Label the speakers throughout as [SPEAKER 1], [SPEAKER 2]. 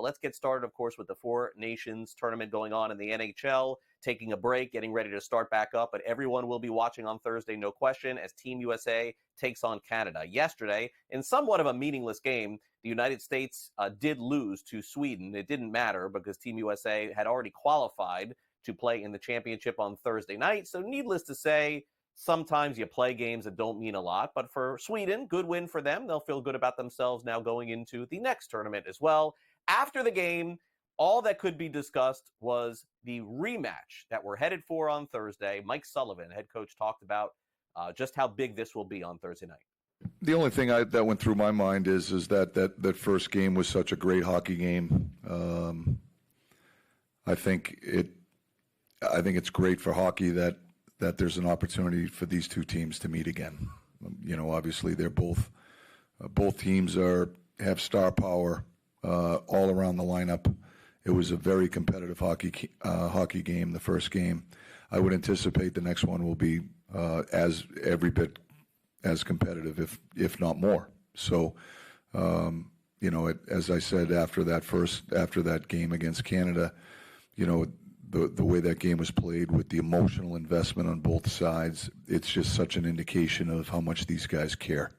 [SPEAKER 1] let's get started, of course, with the Four Nations tournament going on in the NHL, taking a break, getting ready to start back up. But everyone will be watching on Thursday, no question, as Team USA takes on Canada. Yesterday, in somewhat of a meaningless game, the United States did lose to Sweden. It didn't matter because Team USA had already qualified to play in the championship on Thursday night. So needless to say, sometimes you play games that don't mean a lot, but for Sweden, good win for them. They'll feel good about themselves now going into the next tournament as well. After the game, all that could be discussed was the rematch that we're headed for on Thursday. Mike Sullivan, head coach, talked about just how big this will be on Thursday night.
[SPEAKER 2] The only thing that went through my mind is that first game was such a great hockey game. I think it's great for hockey that there's an opportunity for these two teams to meet again. Obviously they're both teams have star power all around the lineup. It was a very competitive hockey game, the first game. I would anticipate the next one will be as every bit as competitive, if not more. So, as I said after that game against Canada, the way that game was played with the emotional investment on both sides, it's just such an indication of how much these guys care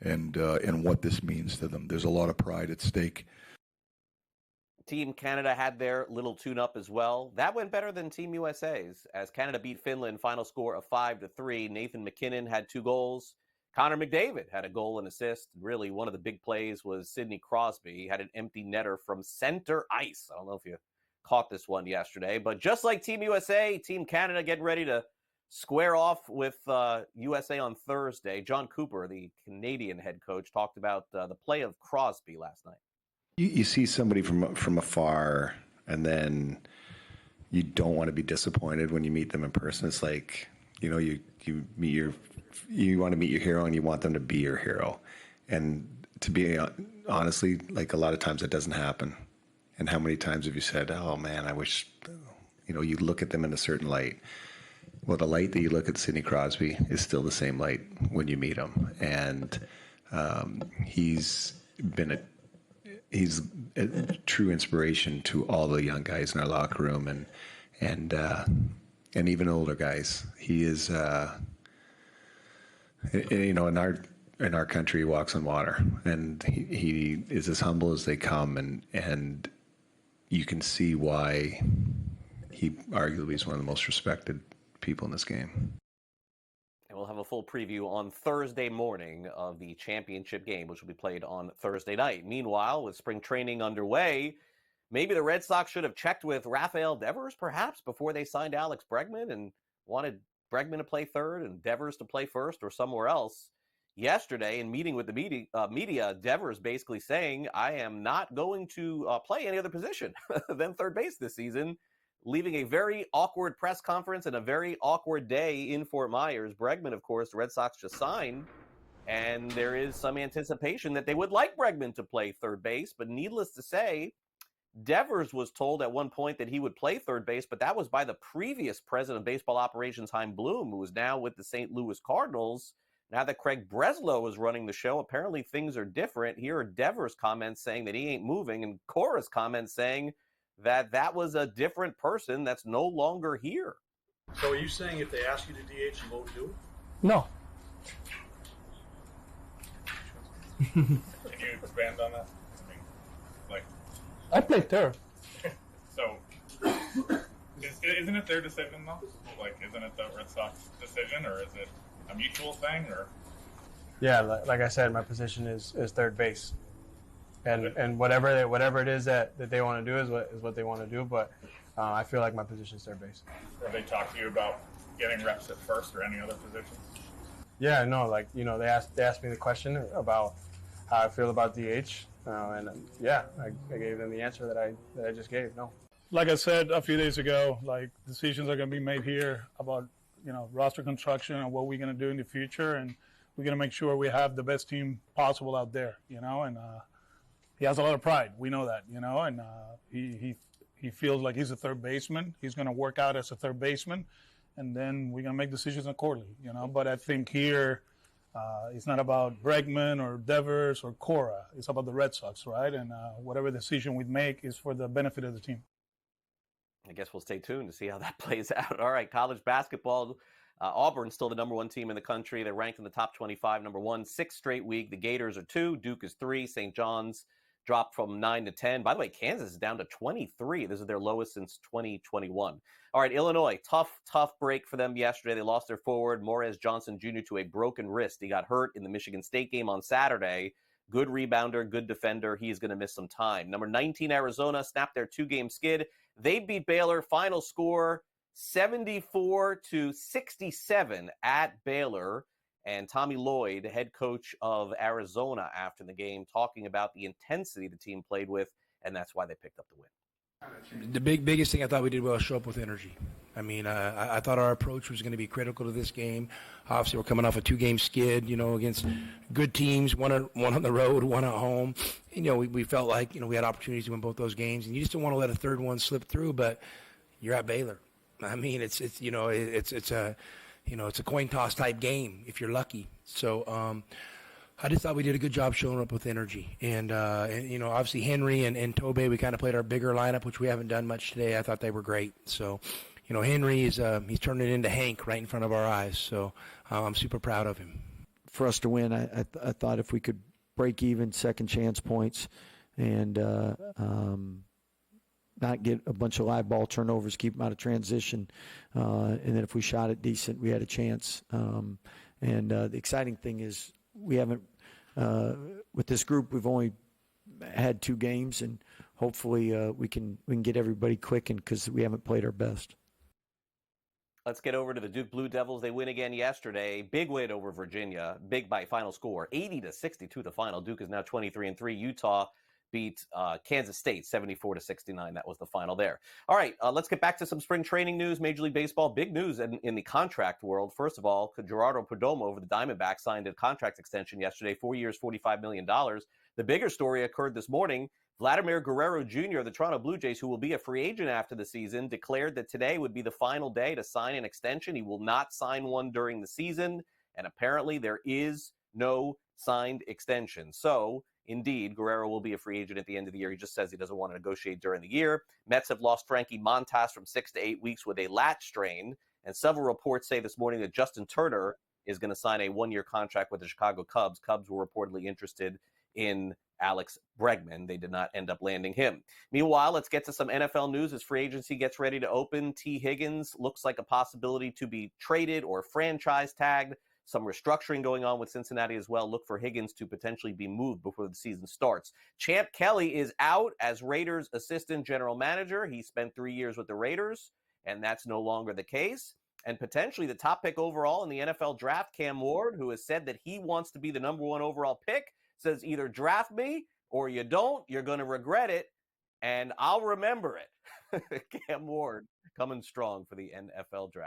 [SPEAKER 2] and what this means to them. There's a lot of pride at stake.
[SPEAKER 1] Team Canada had their little tune-up as well. That went better than Team USA's as Canada beat Finland, final score of 5-3. Nathan MacKinnon had 2 goals. Connor McDavid had a goal and assist. Really, one of the big plays was Sidney Crosby. He had an empty netter from center ice. I don't know if you caught this one yesterday, but just like Team USA, Team Canada getting ready to square off with USA on Thursday. John Cooper, the Canadian head coach, talked about the play of Crosby last night.
[SPEAKER 3] You see somebody from afar, and then you don't want to be disappointed when you meet them in person. It's like, you want to meet your hero, and you want them to be your hero. And to be honestly, like a lot of times it doesn't happen. And how many times have you said, "Oh man, I wish," you look at them in a certain light. Well, the light that you look at Sidney Crosby is still the same light when you meet him, and he's a true inspiration to all the young guys in our locker room and even older guys. He is, in our country, he walks on water, and he is as humble as they come, and you can see why he arguably is one of the most respected people in this game.
[SPEAKER 1] And we'll have a full preview on Thursday morning of the championship game, which will be played on Thursday night. Meanwhile, with spring training underway, maybe the Red Sox should have checked with Raphael Devers, perhaps, before they signed Alex Bregman and wanted Bregman to play third and Devers to play first or somewhere else. Yesterday, in meeting with the media, Devers basically saying, I am not going to play any other position than third base this season, leaving a very awkward press conference and a very awkward day in Fort Myers. Bregman, of course, the Red Sox just signed, and there is some anticipation that they would like Bregman to play third base, but needless to say, Devers was told at one point that he would play third base, but that was by the previous president of baseball operations, Chaim Bloom, who is now with the St. Louis Cardinals. Now that Craig Breslow is running the show, apparently things are different. Here are Devers' comments saying that he ain't moving, and Cora's comments saying that was a different person that's no longer here.
[SPEAKER 4] So are you saying if they ask you to DH, you won't do it?
[SPEAKER 5] No.
[SPEAKER 6] Can you expand on that?
[SPEAKER 5] I play third.
[SPEAKER 6] So, isn't it their decision though? Isn't it the Red Sox decision, or is it a mutual thing, or?
[SPEAKER 5] Yeah, like I said, my position is third base. And whatever it is that they want to do is what they want to do. But I feel like my position is third base.
[SPEAKER 6] Have they talked to you about getting reps at first or any other positions?
[SPEAKER 5] Yeah, no, they asked me the question about how I feel about DH, I gave them the answer that I just gave. No.
[SPEAKER 7] Like I said a few days ago, decisions are going to be made here about roster construction and what we're going to do in the future, and we're going to make sure we have the best team possible out there. And he has a lot of pride. We know that, and he feels like he's a third baseman. He's going to work out as a third baseman, and then we're going to make decisions accordingly, But I think here It's not about Bregman or Devers or Cora. It's about the Red Sox, right? And whatever decision we make is for the benefit of the team.
[SPEAKER 1] I guess we'll stay tuned to see how that plays out. All right, college basketball. Auburn's still the number one team in the country. They're ranked in the top 25, number one, 6th straight week. The Gators are 2, Duke is 3, St. John's dropped from 9 to 10. By the way, Kansas is down to 23. This is their lowest since 2021. All right, Illinois, tough break for them yesterday. They lost their forward, Morez Johnson Jr., to a broken wrist. He got hurt in the Michigan State game on Saturday. Good rebounder, good defender. He's going to miss some time. Number 19, Arizona, snapped their 2-game skid. They beat Baylor. Final score, 74-67 at Baylor. And Tommy Lloyd, head coach of Arizona, after the game, talking about the intensity the team played with, and that's why they picked up the win.
[SPEAKER 8] The biggest thing I thought we did well was show up with energy. I mean, I thought our approach was going to be critical to this game. Obviously, we're coming off a 2-game skid, against good teams, one on the road, one at home. We felt like, we had opportunities to win both those games, and you just don't want to let a third one slip through, but you're at Baylor. I mean, it's a coin toss type game if you're lucky. So, I just thought we did a good job showing up with energy. And obviously Henry and Tobey, we kind of played our bigger lineup, which we haven't done much today. I thought they were great. So, Henry he's turning it into Hank right in front of our eyes. So I'm super proud of him.
[SPEAKER 9] For us to win, I thought if we could break even second chance points and not get a bunch of live ball turnovers, keep them out of transition, and then if we shot it decent, we had a chance. The exciting thing is, we haven't, with this group, we've only had 2 games, and hopefully we can get everybody clicking because we haven't played our best.
[SPEAKER 1] Let's get over to the Duke Blue Devils. They win again yesterday. Big win over Virginia. Big by final score, 80-62 the final. Duke is now 23-3. Utah beat Kansas State 74-69. That was the final there. All right, let's get back to some spring training news. Major League Baseball, big news in the contract world. First of all, Geraldo Perdomo over the Diamondbacks signed a contract extension yesterday, 4 years, $45 million. The bigger story occurred this morning. Vladimir Guerrero Jr., the Toronto Blue Jays, who will be a free agent after the season, declared that today would be the final day to sign an extension. He will not sign one during the season, and apparently there is no signed extension. So, indeed, Guerrero will be a free agent at the end of the year. He just says he doesn't want to negotiate during the year. Mets have lost Frankie Montas from 6 to 8 weeks with a lat strain, and several reports say this morning that Justin Turner is going to sign a 1-year contract with the Chicago Cubs. Cubs were reportedly interested in Alex Bregman. They did not end up landing him. Meanwhile, let's get to some NFL news as free agency gets ready to open. Tee Higgins looks like a possibility to be traded or franchise tagged. Some restructuring going on with Cincinnati as well. Look for Higgins to potentially be moved before the season starts. Champ Kelly is out as Raiders assistant general manager. He spent 3 years with the Raiders, and that's no longer the case. And potentially the top pick overall in the NFL draft, Cam Ward, who has said that he wants to be the number 1 overall pick, says either draft me or you don't. You're going to regret it, and I'll remember it. Cam Ward coming strong for the NFL draft.